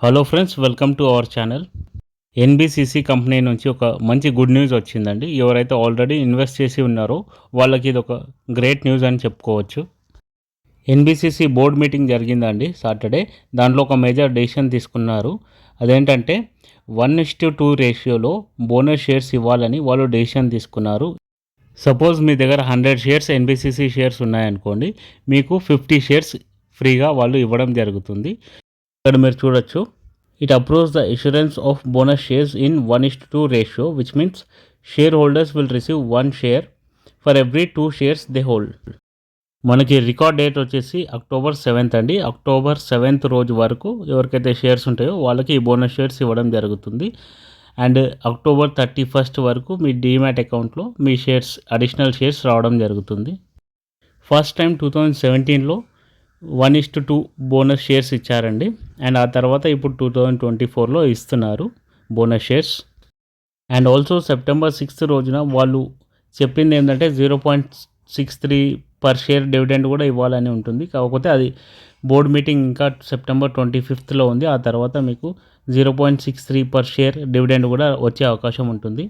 Hello friends, welcome to our channel. NBCC company నుంచి ఒక మంచి గుడ్ న్యూస్ వచ్చిందండి. ఎవరైతే ఆల్రెడీ ఇన్వెస్ట్ చేసి ఉన్నారో వాళ్ళకి ఇది ఒక గ్రేట్ న్యూస్ అని చెప్పుకోవచ్చు. ఎన్బిసిసి బోర్డ్ మీటింగ్ జరిగిందండి సాటర్డే. దాంట్లో ఒక మేజర్ డెసిషన్ తీసుకున్నారు. అదేంటంటే 1:2 రేషియోలో బోనస్ షేర్స్ ఇవ్వాలని వాళ్ళు డెసిషన్ తీసుకున్నారు. సపోజ్ మీ దగ్గర 100 షేర్స్ ఎన్బిసిసి షేర్స్ ఉన్నాయనుకోండి, మీకు 50 షేర్స్ ఫ్రీగా వాళ్ళు ఇవ్వడం జరుగుతుంది. ఇక్కడ మీరు చూడొచ్చు, it approves the assurance of bonus shares in 1:2 ratio, which means share holders will receive 1 share for every 2 shares they hold. మనకి రికార్డ్ డేట్ వచ్చేసి October 7th అండి. October 7th రోజు వరకు ఎవరికైతే షేర్స్ ఉంటాయో వాళ్ళకి ఈ బోనస్ షేర్స్ ఇవ్వడం జరుగుతుంది. అండ్ October 31st వరకు మీ డీమ్యాట్ అకౌంట్లో మీ షేర్స్, అడిషనల్ షేర్స్ రావడం జరుగుతుంది. ఫస్ట్ టైం 2017లో 1:2 బోనస్ షేర్స్ ఇచ్చారండి. అండ్ ఆ తర్వాత ఇప్పుడు 2024లో ఇస్తున్నారు bonus shares. And also September 6th రోజున వాళ్ళు చెప్పింది ఏంటంటే 0.63 పర్ షేర్ డివిడెండ్ కూడా ఇవ్వాలని ఉంటుంది. కాకపోతే అది బోర్డ్ మీటింగ్ ఇంకా September 25th ఉంది. ఆ తర్వాత మీకు 0.63 పర్ షేర్ డివిడెండ్ కూడా వచ్చే అవకాశం ఉంటుంది.